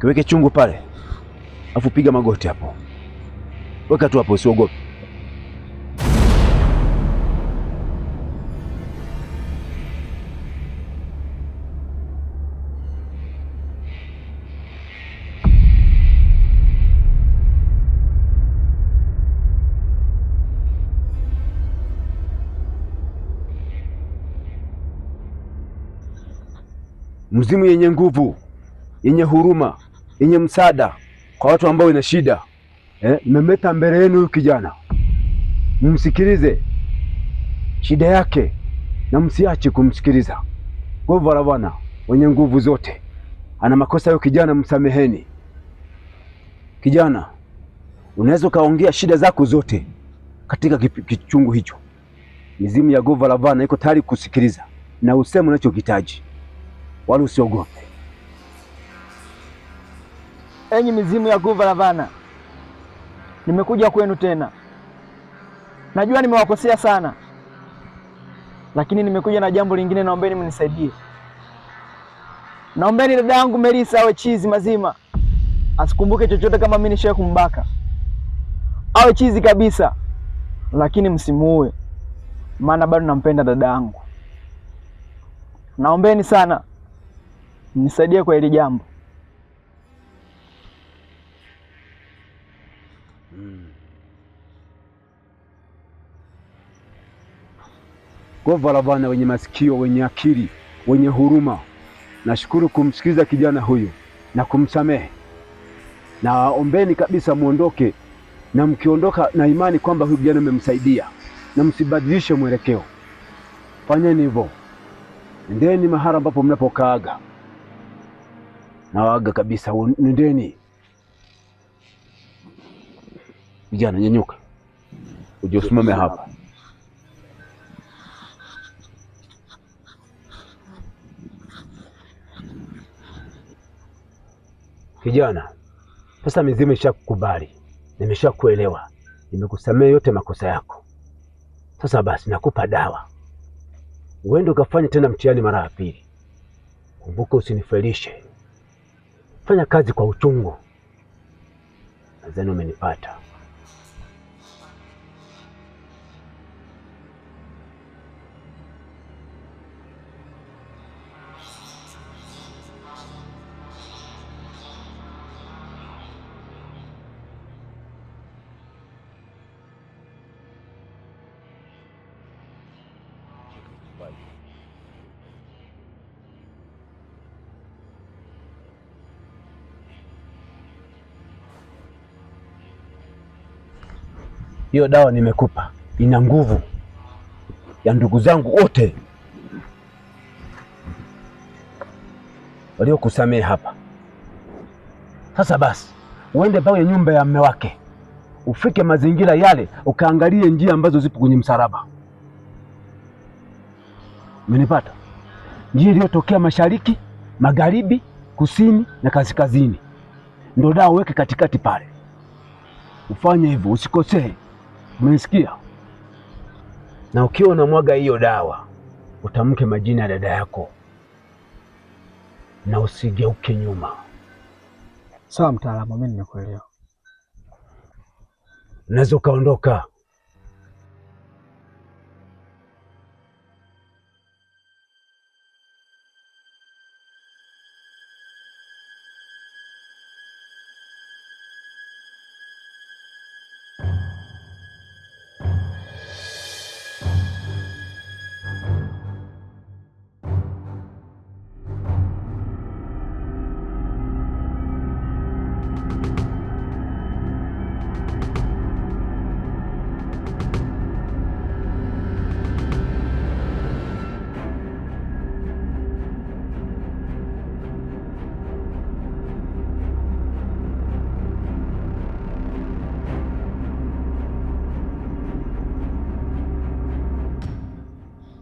Kiweke chungu pale, afu piga magoti hapo, weka tu hapo, usiogope. Mzimu yenye nguvu, yenye huruma, yenye msaada kwa watu ambao ina shida. Nimemleta mbele yenu huyu kijana, mumsikilize shida yake na msiache kumsikiliza. Govu la Bwana wenye nguvu zote, ana makosa huyo kijana, msameheni. Kijana, unaweza ukaongea shida zako zote katika kichungu hicho. Mizimu ya Govu la Bwana iko tayari kusikiliza na useme unachokitaji, wala usiogope. Enyi mizimu ya Govu la Bwana, nimekuja kwenu tena. Najua nimewakosea sana, lakini nimekuja na jambo lingine. Naombeni mnisaidie. Naombeni dada yangu Melissa awe chizi mazima, asikumbuke chochote kama mimi nishawahi kumbaka. Awe chizi kabisa, lakini msimuue, maana bado nampenda dada yangu. Naombeni sana mnisaidie kwa hili jambo. Govu la Bwana wenye masikio, wenye akili, wenye huruma, nashukuru kumsikiliza kijana huyu na kumsamehe. Na ombeni kabisa muondoke, na mkiondoka na imani kwamba huyu kijana mmemsaidia, na msibadilishe mwelekeo. Fanyeni hivyo, nendeni mahali ambapo mnapokaaga, na waaga kabisa, nendeni. Kijana, nyanyuka uje usimame hapa. Kijana, sasa mizimu ishakukubali, nimeshakuelewa, nimekusamehe yote makosa yako. Sasa basi nakupa dawa, uende ukafanye tena mtihani mara ya pili. Kumbuka usinifelishe, fanya kazi kwa uchungu. Nadhani umenipata. Hiyo dawa nimekupa ina nguvu ya ndugu zangu wote waliokusamehe hapa. Sasa basi uende mpaka nyumba ya mume wake, ufike mazingira yale, ukaangalie njia ambazo zipo kwenye msalaba. Umenipata? Njia iliyotokea mashariki, magharibi, kusini na kaskazini, ndio dawa uweke katikati pale. Ufanye hivyo, usikosee. Umenisikia? Na ukiwa unamwaga hiyo dawa, utamke majina ya dada yako na usigeuke nyuma. Sawa mtaalamu, mimi nimekuelewa. Unaweza ukaondoka.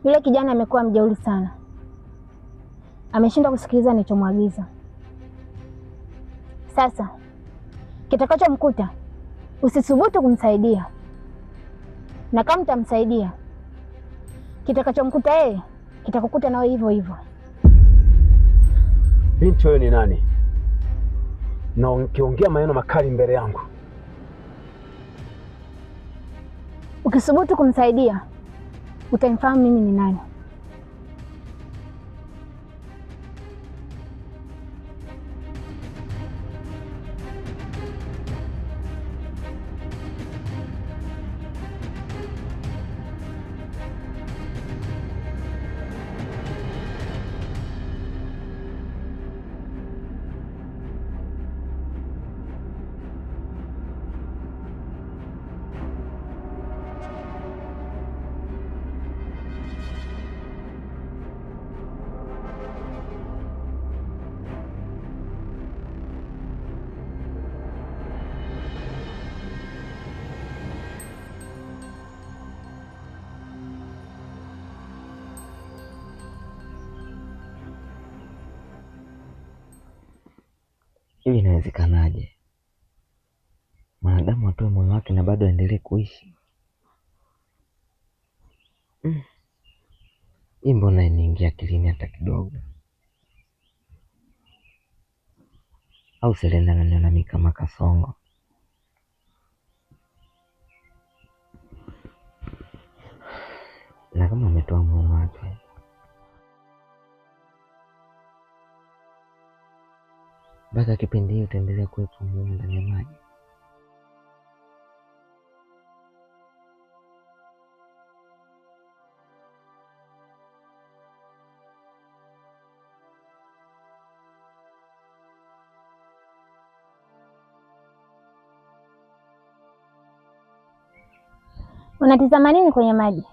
Yule kijana amekuwa mjeuri sana, ameshindwa kusikiliza nilichomwagiza. Sasa kitakachomkuta, usisubutu kumsaidia, na kama utamsaidia, kitakachomkuta yeye kitakukuta nawe hivyo hivyo. Binti wewe ni nani? na ukiongea maneno makali mbele yangu. Ukisubutu kumsaidia utanifahamu mimi ni nani. Hivi inawezekanaje mwanadamu atoe moyo wake na bado aendelee kuishi? Hii mbona iniingia akilini hata kidogo? Au Selena ananiona mimi kama kasongo? Na kama ametoa moyo wake, mpaka kipindi hiyo utaendelea kuwepo ndani ya maji? Unatizama nini kwenye maji?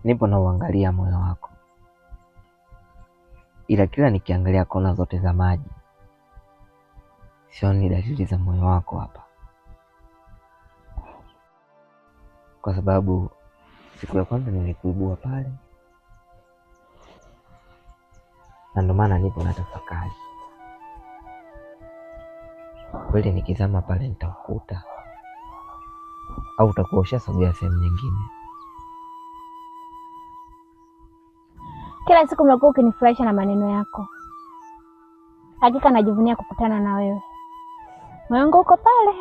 Nipo na uangalia moyo wako, ila kila nikiangalia kona zote za maji sioni dalili za moyo wako hapa, kwa sababu siku ya kwanza nilikuibua pale, na ndio maana nipo na tafakari. Kweli nikizama pale nitakukuta, au utakuwa ushasogea sehemu nyingine? Kila siku umekuwa ukinifurahisha na maneno yako. Hakika najivunia kukutana na wewe. Moyo wangu uko pale.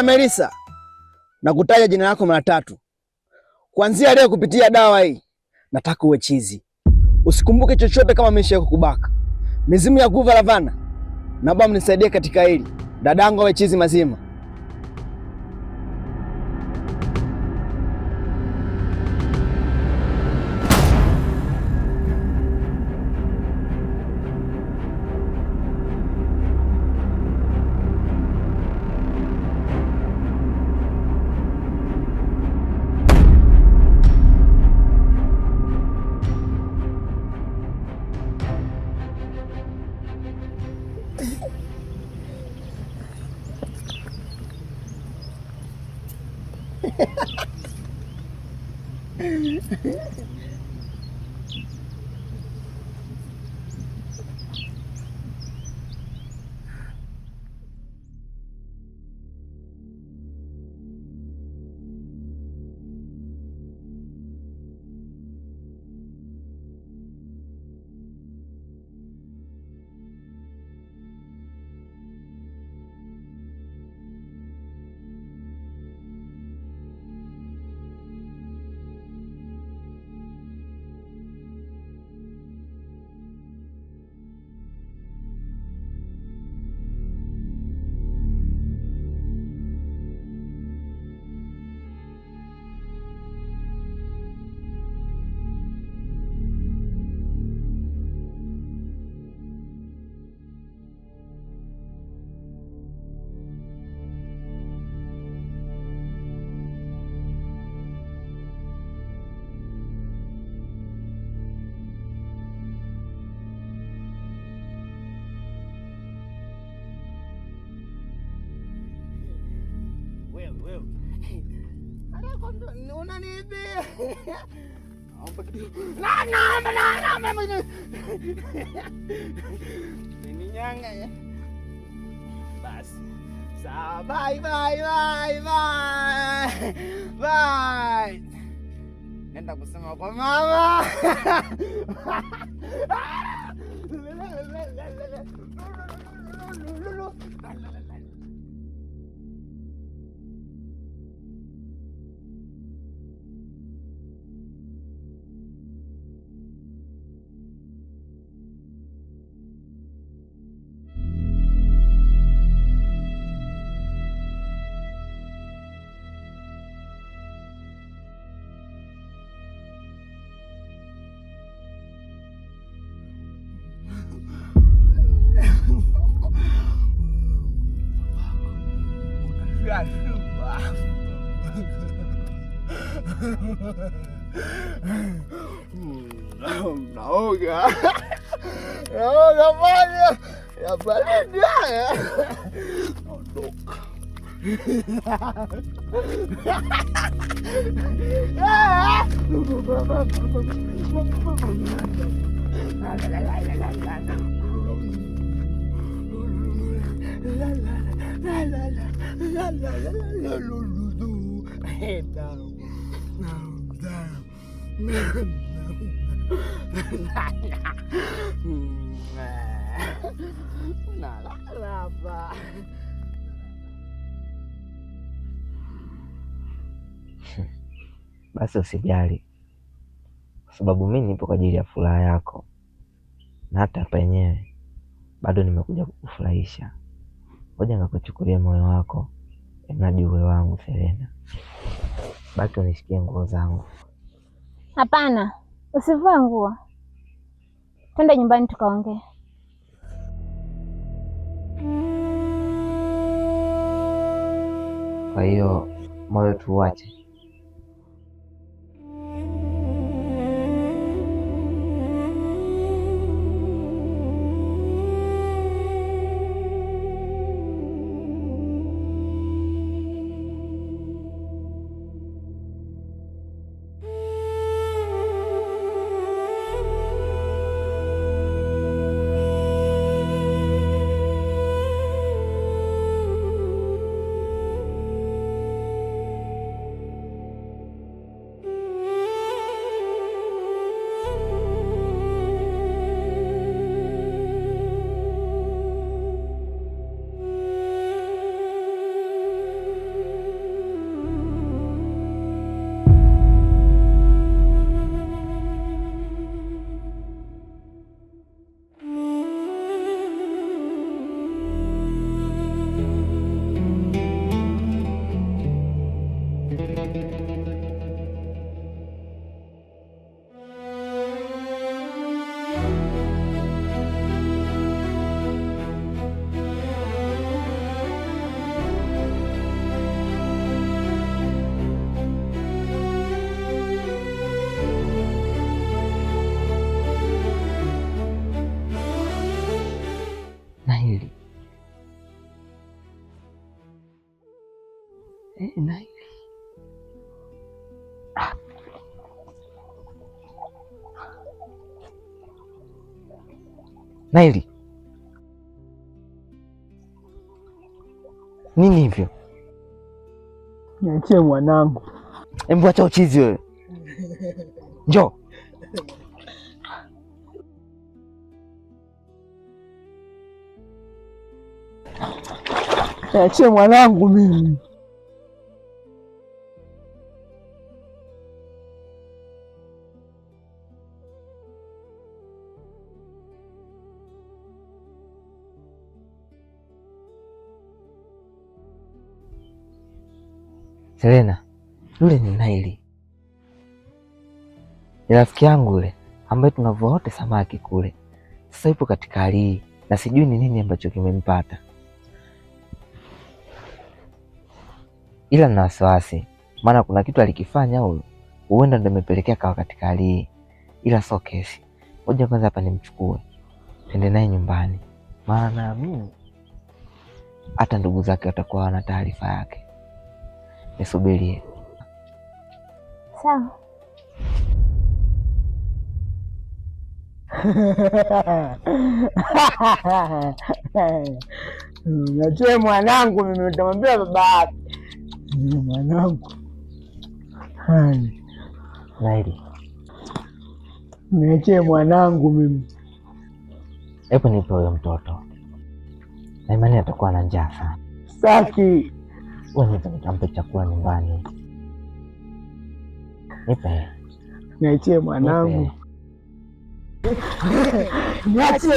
Melissa, nakutaja jina lako mara 3. Kuanzia leo kupitia dawa hii, nataka uwe chizi. Usikumbuke chochote kama nimesha kukubaka. Mizimu ya Guva Lavana, naomba mnisaidie katika hili. Dadangu awe chizi mazima. Unaniibia. Naomba. Ninyang'anya. Basi. Sawa, bye. Nenda kusema kwa mama. Naoga bwana ya baridi haya. Ondoka. Basi usijali, kwa sababu mimi nipo kwa ajili ya furaha yako, na hata penyewe bado nimekuja kukufurahisha. Ngoja nikakuchukulia moyo wako, mradi uwe wangu. Selena, baki unishikie nguo zangu. Hapana, usivue nguo, twende nyumbani tukaongee. Kwa hiyo moyo tuuache? Naili, nini hivyo? Niachie mwanangu. Embu acha uchizi wewe. Njoo. Niachie mwanangu mimi. Selena, yule ni Naili, ni rafiki yangu yule ambaye tunavua wote samaki kule. Sasa yupo katika hali hii na sijui ni nini ambacho kimempata, ila nina wasiwasi, maana kuna kitu alikifanya huyu, huenda ndio imepelekea kawa katika hali hii, ila sio kesi. Ngoja kwanza hapa nimchukue twende naye nyumbani, maana naamini hata ndugu zake watakuwa wana taarifa yake. nisubirie. Sawa. Niachie mwanangu, mimi nitamwambia baba yake. Mwanangu. Naili, Niachie mwanangu mimi. hebu nipe huyo mtoto. Na imani atakuwa na njaa sana. Saki. Wewe nipe nikampe chakula nyumbani. Nipe. Niachie mwanangu. Niachie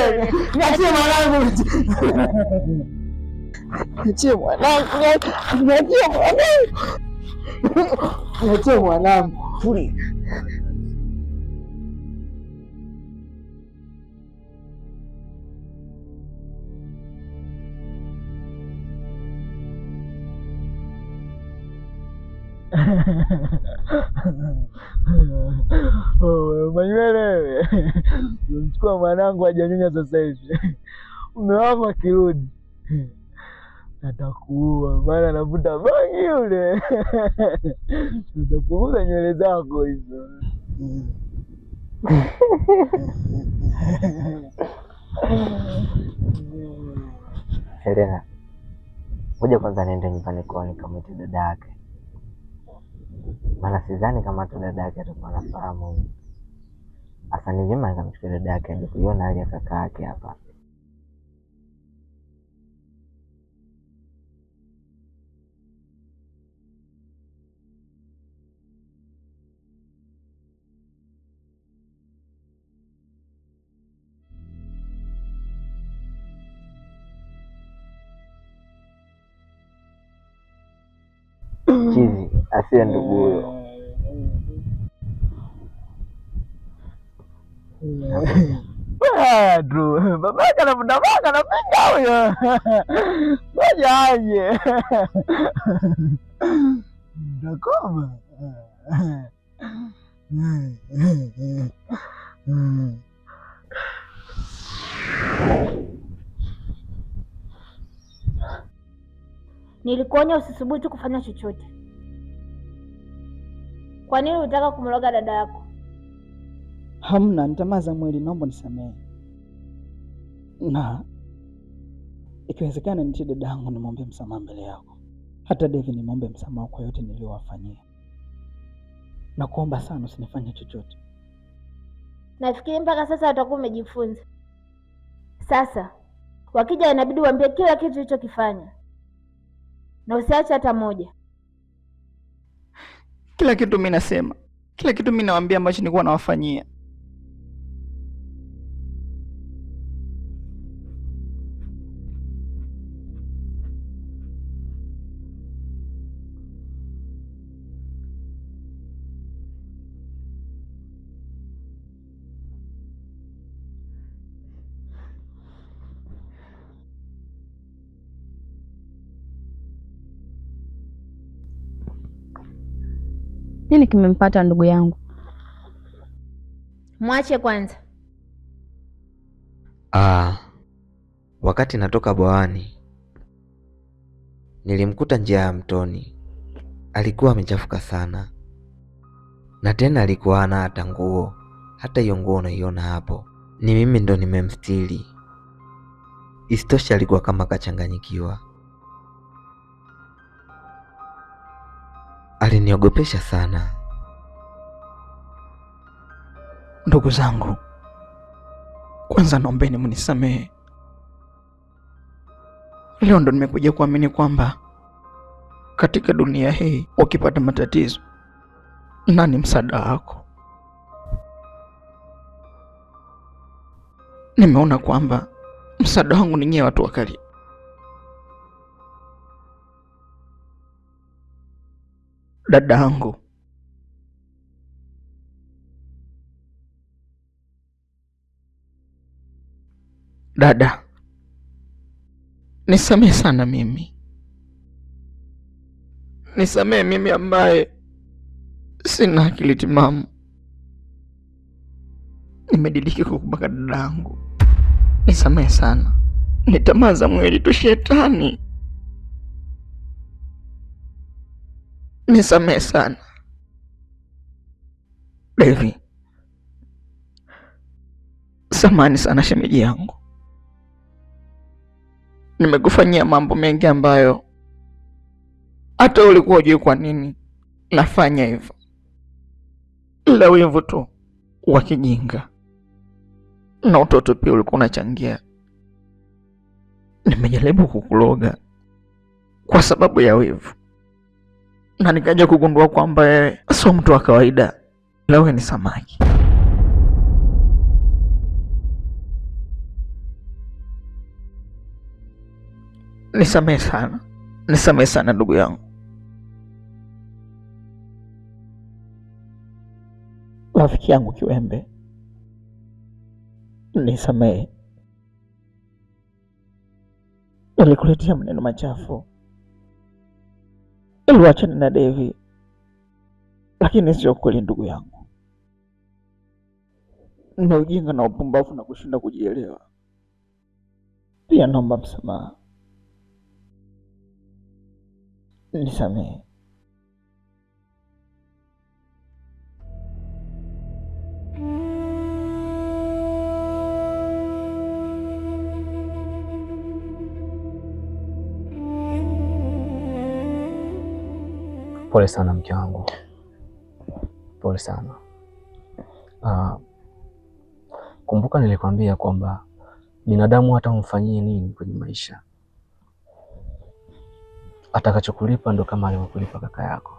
mwanangu. Niachie mwanangu. Niachie mwanangu. Fuli. Manywele, umchukua mwanangu hajanyonya sasa hivi. Mume wako akirudi atakuua, maana anavuta bangi yule. Utapunguza nywele zako hizo. Helena, ngoja kwanza niende nyumbani kwao nikamwite dada yake, maana sidhani kama hata dada yake atakuwa anafahamu. Hasa ni vyema nikamchukua dada yake aje kuiona hali ya kaka yake hapa. Chizi asiye ndugu huyo. Babaka anapinga huyo. Ngoja aje. Ndakoma. Nilikuonya usisubutu kufanya chochote. Kwa nini unataka kumloga dada yako? Hamna, ni tamaa za mwili, naomba nisamehe. Na ikiwezekana nitie dada yangu nimwombe msamaha mbele yako. Hata David nimwombe msamaha kwa yote niliyowafanyia. Na kuomba sana usinifanye chochote. Nafikiri mpaka sasa utakuwa umejifunza. Sasa wakija inabidi uambie kila kitu ulichokifanya. Na usiache hata moja. Kila kitu mimi nasema. Kila kitu mimi nawaambia ambacho nilikuwa nawafanyia. Nini kimempata ndugu yangu? Mwache kwanza. Wakati natoka bwawani nilimkuta njia ya mtoni. Alikuwa amechafuka sana, na tena alikuwa hana hata nguo. Hata hiyo nguo unaiona hapo ni mimi ndo nimemstiri. Isitoshe alikuwa kama kachanganyikiwa. Aliniogopesha sana. Ndugu zangu, kwanza naombeni mnisamehe. Leo ndo nimekuja kuamini kwamba katika dunia hii ukipata matatizo, nani msaada wako? Nimeona kwamba msaada wangu ni nyie watu wa karibu. Dada yangu, dada, nisamehe sana mimi. Nisamehe mimi ambaye sina akili timamu. Nimediriki kukubaka dada yangu. Nisamehe sana. Ni tamaa za mwili tu, shetani. nisamehe sana Devi. Samahani sana shemeji yangu, nimekufanyia mambo mengi ambayo hata ulikuwa hujui kwa nini nafanya hivyo, ila wivu tu wa kijinga na utoto pia ulikuwa unachangia. Nimejaribu kukuloga kwa sababu ya wivu, na nikaja kugundua kwamba wewe sio mtu wa kawaida, ila wewe ni samaki. Nisamehe sana ndugu yangu. Rafiki yangu Kiwembe, nisamehe. Nilikuletea maneno machafu ili uachane na Devi, lakini sio kweli ndugu yangu. Na ujinga na upumbavu na kushinda kujielewa. Pia naomba msamaha. Nisamehe. Pole sana mke wangu, pole sana. Kumbuka nilikwambia kwamba binadamu hata umfanyie nini kwenye maisha, atakachokulipa ndo kama alivyokulipa kaka yako.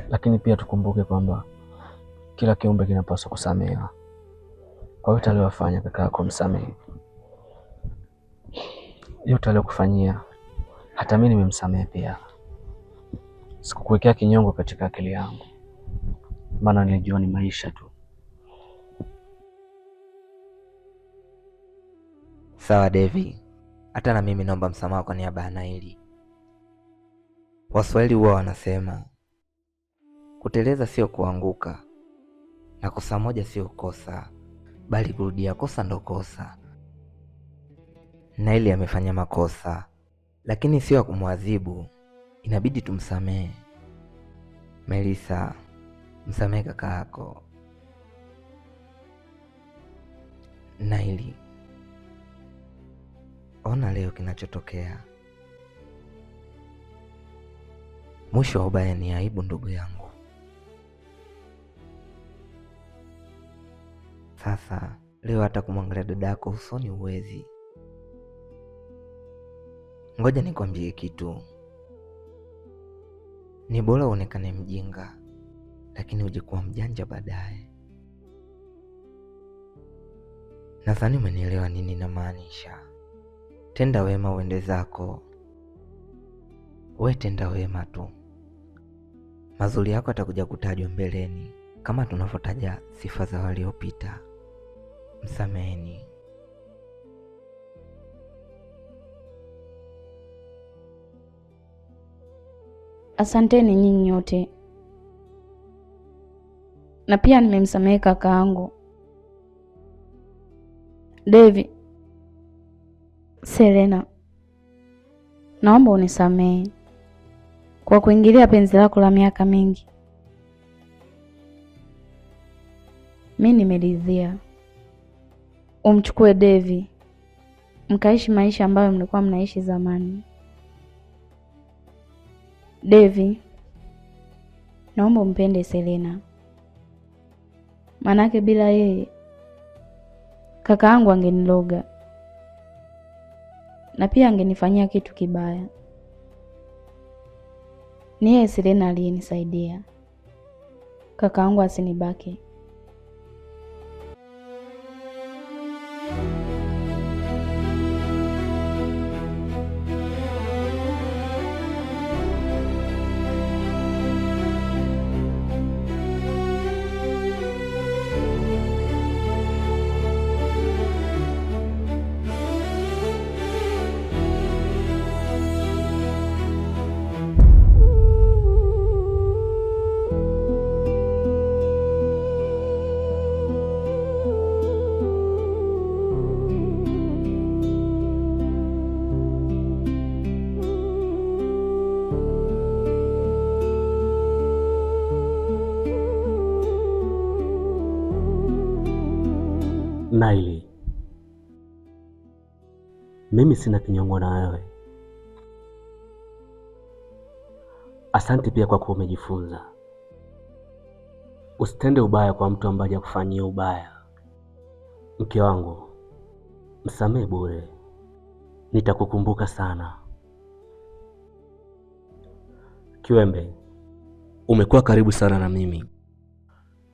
Lakini pia tukumbuke kwamba kila kiumbe kinapaswa kusamehewa. Kwa yote aliyofanya kaka yako, msamehe. Yote aliyokufanyia hata mimi nimemsamehe pia. Sikukuwekea kinyongo katika akili yangu, maana nilijua ni maisha tu. Sawa Devi, hata na mimi naomba msamaha kwa niaba ya Naili. Waswahili huwa wanasema kuteleza sio kuanguka, na kosa moja sio kosa, bali kurudia kosa ndo kosa. Naili amefanya makosa, lakini sio kumwadhibu, inabidi tumsamehe. Melissa, msamehe kaka yako. Naili, ona leo kinachotokea. Mwisho wa ubaya ni aibu ndugu yangu. Sasa leo hata kumwangalia dadako usoni uwezi. Ngoja nikwambie kitu. Ni bora uonekane mjinga, lakini uje kuwa mjanja baadaye. Nadhani umenielewa nini namaanisha. Tenda wema uende zako. We tenda wema tu, mazuri yako atakuja kutajwa mbeleni kama tunavyotaja sifa za waliopita. Msameheni. Asanteni nyinyi nyote, na pia nimemsamehe kaka yangu Devi. Selena, naomba unisamehe kwa kuingilia penzi lako la miaka mingi. Mimi nimeridhia umchukue Devi mkaishi maisha ambayo mlikuwa mnaishi zamani. Devi, naomba umpende Selena, manake bila yeye kaka yangu angeniloga na pia angenifanyia kitu kibaya. Ni yeye Selena aliyenisaidia kaka yangu asinibake. Naili, mimi sina kinyongo na wewe. Asante pia kwa kuwa umejifunza. Usitende ubaya kwa mtu ambaye hakufanyia ubaya. Mke wangu, msamehe bure. Nitakukumbuka sana. Kiwembe, umekuwa karibu sana na mimi.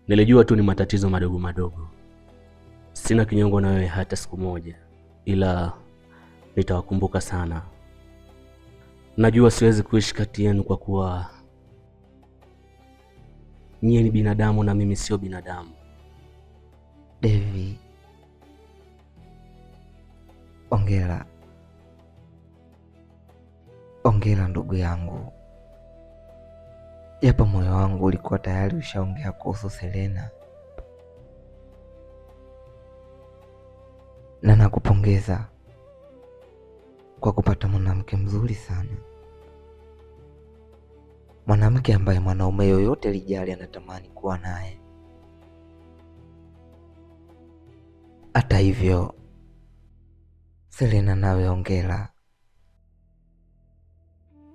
Nilijua tu ni matatizo madogo madogo. Sina kinyongo na wewe hata siku moja, ila nitawakumbuka sana. Najua siwezi kuishi kati yenu kwa kuwa nyie ni binadamu na mimi sio binadamu. Devi, ongera. Ongera ndugu yangu. Japo moyo wangu ulikuwa tayari ushaongea kuhusu Selena. Na nakupongeza kwa kupata mwanamke mzuri sana. Mwanamke ambaye mwanaume yoyote lijali anatamani kuwa naye. Hata hivyo, Selena, nawe ongera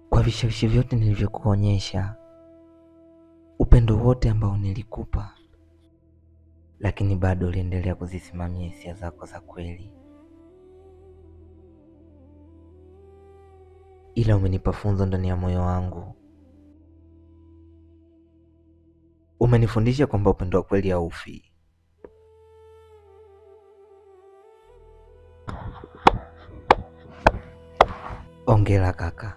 kwa vishawishi vyote nilivyokuonyesha, upendo wote ambao nilikupa, lakini bado uliendelea kuzisimamia hisia zako za kweli. Ila umenipa funzo ndani ya moyo wangu. Umenifundisha kwamba upendo wa kweli haufi. Ongera kaka.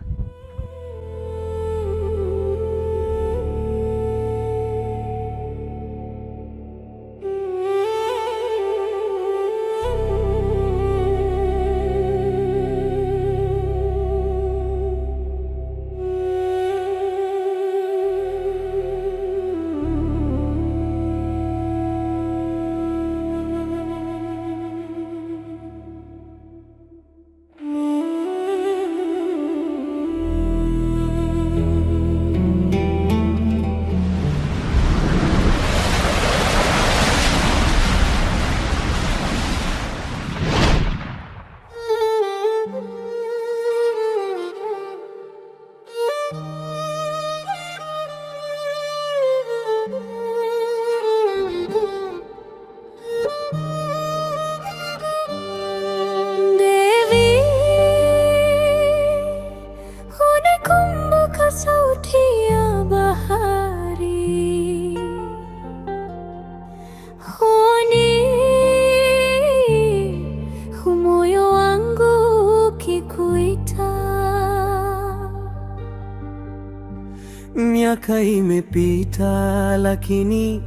Miaka imepita lakini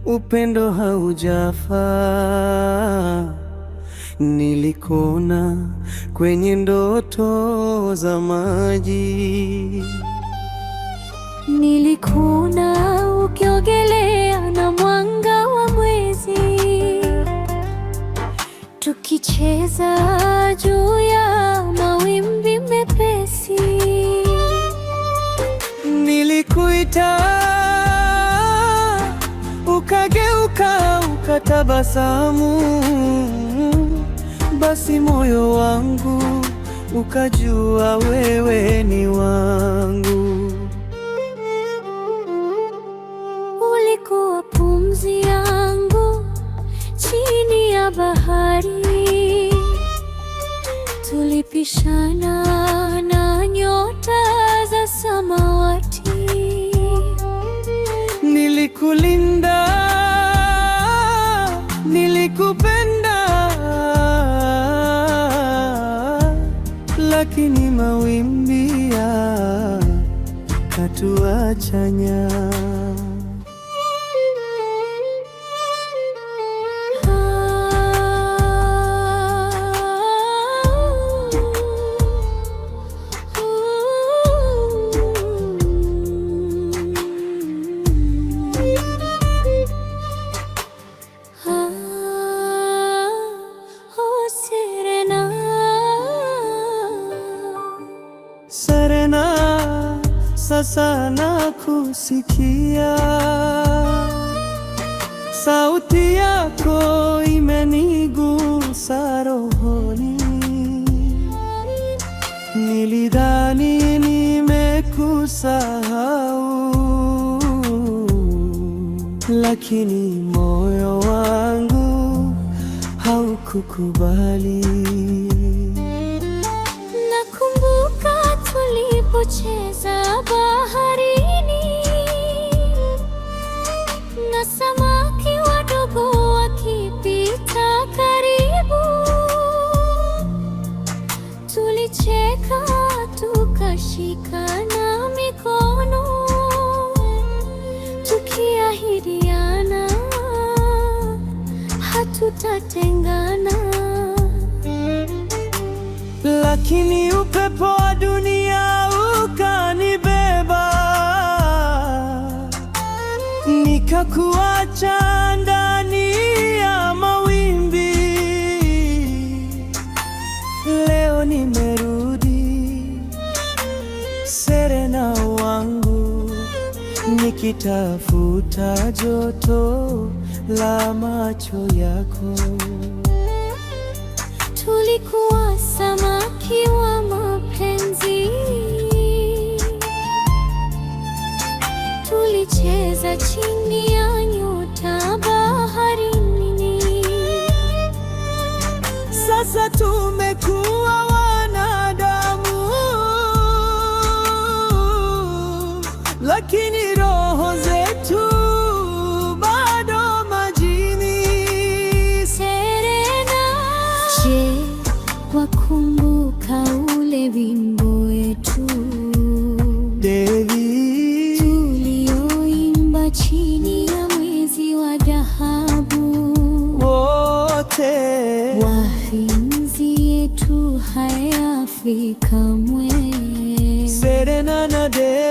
upendo haujafa. Nilikona kwenye ndoto za maji, nilikuna ukiogelea na mwanga wa mwezi, tukicheza juu ya mawimbi mepesi. Nilikuita ukageuka ukatabasamu, basi moyo wangu ukajua wewe ni wangu. Ulikuwa pumzi yangu chini ya bahari, tulipishana na nyota za samawati. Nilikulinda, nilikupenda, lakini mawimbi yakatuachanya. Sasa nakusikia, sauti yako imenigu kunitesa rohoni. Nilidhani nimekusahau, lakini moyo wangu haukukubali. Nakumbuka tulipocheza baharini na samaki wadogo wakipita karibu. Tulicheka tukashikana mikono, tukiahidiana hatutatengana. Lakini upepo wa dunia ukanibeba, nikakuacha ndani ya mawimbi. Leo nimerudi, Serena wangu, nikitafuta joto la macho yako. Tulikuwa samaki wa mapenzi, tulicheza chini ya nyota baharini. Sasa tumekuwa wanadamu, lakini roho zetu bado majini. Serena, je, wakumbuka ule wimbo wetu Devi, tulioimba chini ya mwezi wa dhahabu? wote mapenzi yetu hayafi kamwe. Serena na Devi.